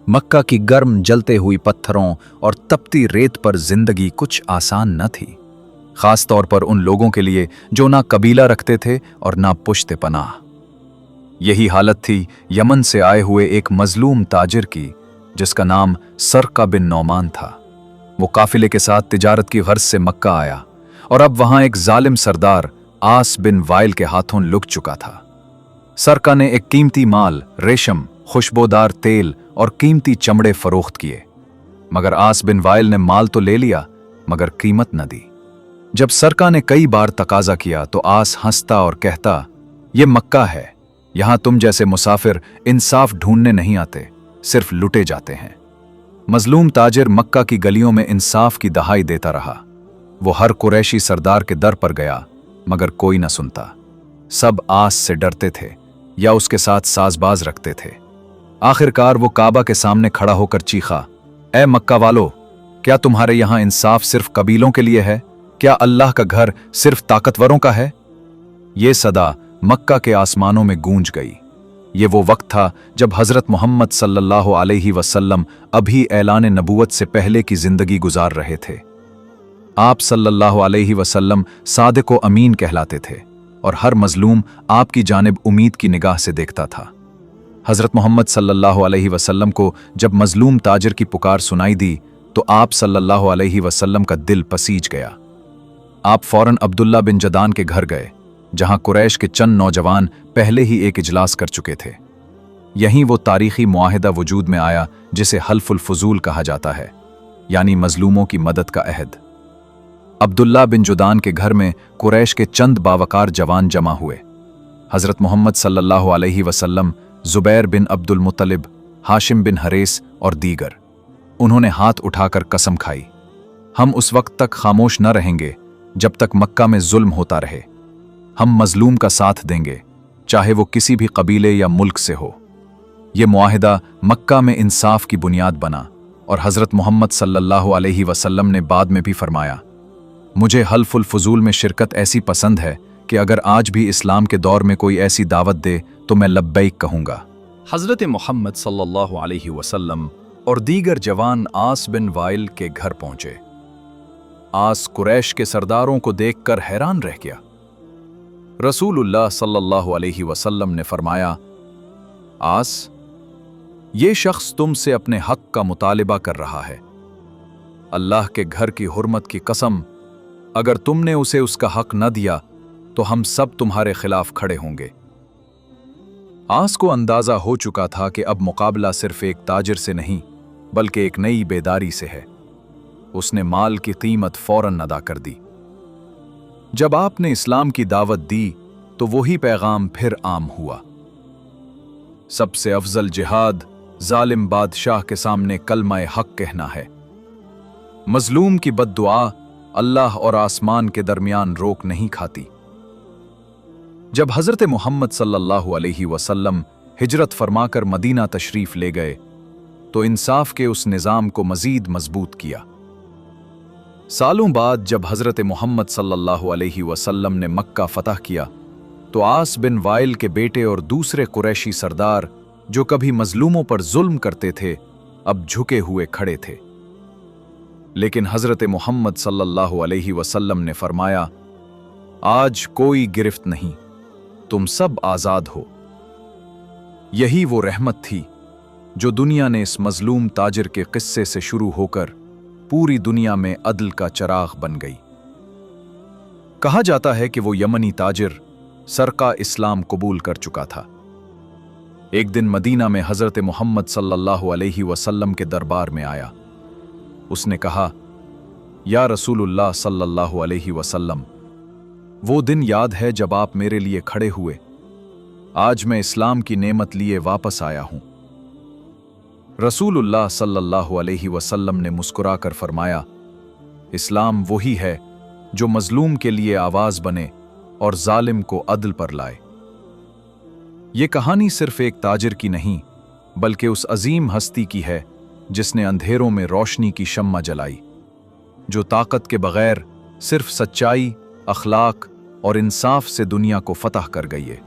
मक्का की गर्म जलते हुई पत्थरों और तपती रेत पर जिंदगी कुछ आसान न थी, खास तौर पर उन लोगों के लिए जो ना कबीला रखते थे और ना पुश्ते पनाह। यही हालत थी यमन से आए हुए एक मजलूम ताजिर की, जिसका नाम सरका बिन नौमान था। वो काफिले के साथ तिजारत की गर्ज से मक्का आया और अब वहां एक जालिम सरदार आस बिन वाइल के हाथों लुक चुका था। सरका ने एक कीमती माल, रेशम, खुशबूदार तेल और कीमती चमड़े फरोख्त किए, मगर आस बिन वाइल ने माल तो ले लिया मगर कीमत न दी। जब सरका ने कई बार तकाजा किया तो आस हंसता और कहता, ये मक्का है, यहां तुम जैसे मुसाफिर इंसाफ ढूंढने नहीं आते, सिर्फ लुटे जाते हैं। मजलूम ताजिर मक्का की गलियों में इंसाफ की दहाई देता रहा। वो हर कुरैशी सरदार के दर पर गया मगर कोई न सुनता। सब आस से डरते थे या उसके साथ साजबाज रखते थे। आखिरकार वो काबा के सामने खड़ा होकर चीखा, ए मक्का वालो, क्या तुम्हारे यहां इंसाफ सिर्फ कबीलों के लिए है? क्या अल्लाह का घर सिर्फ ताकतवरों का है? ये सदा मक्का के आसमानों में गूंज गई। ये वो वक्त था जब हजरत मोहम्मद सल्लल्लाहु अलैहि वसल्लम अभी ऐलान नबूवत से पहले की जिंदगी गुजार रहे थे। आप सल्लल्लाहु अलैहि वसल्लम सादिक व अमीन कहलाते थे और हर मजलूम आपकी जानिब उम्मीद की निगाह से देखता था। हजरत मोहम्मद सल्लल्लाहु अलैहि वसल्लम को जब मजलूम ताजिर की पुकार सुनाई दी तो आप सल्लल्लाहु अलैहि वसल्लम का दिल पसीज गया। आप फौरन अब्दुल्ला बिन जदान के घर गए, जहां कुरैश के चंद नौजवान पहले ही एक इजलास कर चुके थे। यहीं वो तारीखी मुआहिदा वजूद में आया जिसे हल्फुल फजूल कहा जाता है, यानी मजलूमों की मदद का अहद। अब्दुल्ला बिन जुदान के घर में कुरैश के चंद बावकार जवान जमा हुए। हजरत मोहम्मद सल्लल्लाहु अलैहि वसल्लम, जुबैर बिन अब्दुल मुत्तलिब, हाशिम बिन हरेस और दीगर। उन्होंने हाथ उठाकर कसम खाई, हम उस वक्त तक खामोश न रहेंगे जब तक मक्का में जुल्म होता रहे। हम मजलूम का साथ देंगे, चाहे वो किसी भी कबीले या मुल्क से हो। ये मुआहिदा मक्का में इंसाफ की बुनियाद बना और हजरत मोहम्मद सल्लल्लाहु अलैहि वसल्लम ने बाद में भी फरमाया, मुझे हल्फुल फजूल में शिरकत ऐसी पसंद है कि अगर आज भी इस्लाम के दौर में कोई ऐसी दावत दे तो मैं लब्बैक कहूंगा। हजरत मोहम्मद सल्लल्लाहु अलैहि वसल्लम और दीगर जवान आस बिन वाइल के घर पहुंचे। आस कुरैश के सरदारों को देखकर हैरान रह गया। रसूलुल्लाह सल्लल्लाहु अलैहि वसल्लम ने फरमाया, आस, ये शख्स तुमसे अपने हक का मुतालिबा कर रहा है। अल्लाह के घर की हुर्मत की कसम, अगर तुमने उसे उसका हक न दिया तो हम सब तुम्हारे खिलाफ खड़े होंगे। आस को अंदाजा हो चुका था कि अब मुकाबला सिर्फ एक ताजिर से नहीं बल्कि एक नई बेदारी से है। उसने माल की कीमत फौरन अदा कर दी। जब आपने इस्लाम की दावत दी तो वही पैगाम फिर आम हुआ। सबसे अफजल जिहाद जालिम बादशाह के सामने कलमा हक कहना है। मजलूम की बद्दुआ अल्लाह और आसमान के दरमियान रोक नहीं खाती। जब हजरत मोहम्मद सल्लल्लाहु अलैहि वसल्लम हिजरत फरमाकर मदीना तशरीफ ले गए तो इंसाफ के उस निज़ाम को मजीद मजबूत किया। सालों बाद जब हजरत मोहम्मद सल्लल्लाहु अलैहि वसल्लम ने मक्का फतह किया तो आस बिन वाइल के बेटे और दूसरे कुरैशी सरदार जो कभी मजलूमों पर जुल्म करते थे अब झुके हुए खड़े थे। लेकिन हजरत मोहम्मद सल्लल्लाहु अलैहि वसल्लम ने फरमाया, आज कोई गिरफ्त नहीं, तुम सब आजाद हो। यही वो रहमत थी जो दुनिया ने इस मजलूम ताजिर के किस्से से शुरू होकर पूरी दुनिया में अदल का चराग बन गई। कहा जाता है कि वो यमनी ताजिर सरका इस्लाम कबूल कर चुका था। एक दिन मदीना में हजरत मोहम्मद सल्लल्लाहु अलैहि वसल्लम के दरबार में आया। उसने कहा, या रसूलुल्लाह सल्लल्लाहु अलैहि वसल्लम, वो दिन याद है जब आप मेरे लिए खड़े हुए। आज मैं इस्लाम की नेमत लिए वापस आया हूं। रसूलुल्लाह सल्लल्लाहु अलैहि वसल्लम ने मुस्कुराकर फरमाया, इस्लाम वही है जो मजलूम के लिए आवाज बने और जालिम को अदल पर लाए। ये कहानी सिर्फ एक ताजिर की नहीं बल्कि उस अजीम हस्ती की है जिसने अंधेरों में रोशनी की शम्मा जलाई, जो ताकत के बगैर सिर्फ सच्चाई, अखलाक और इंसाफ से दुनिया को फतह कर गई है।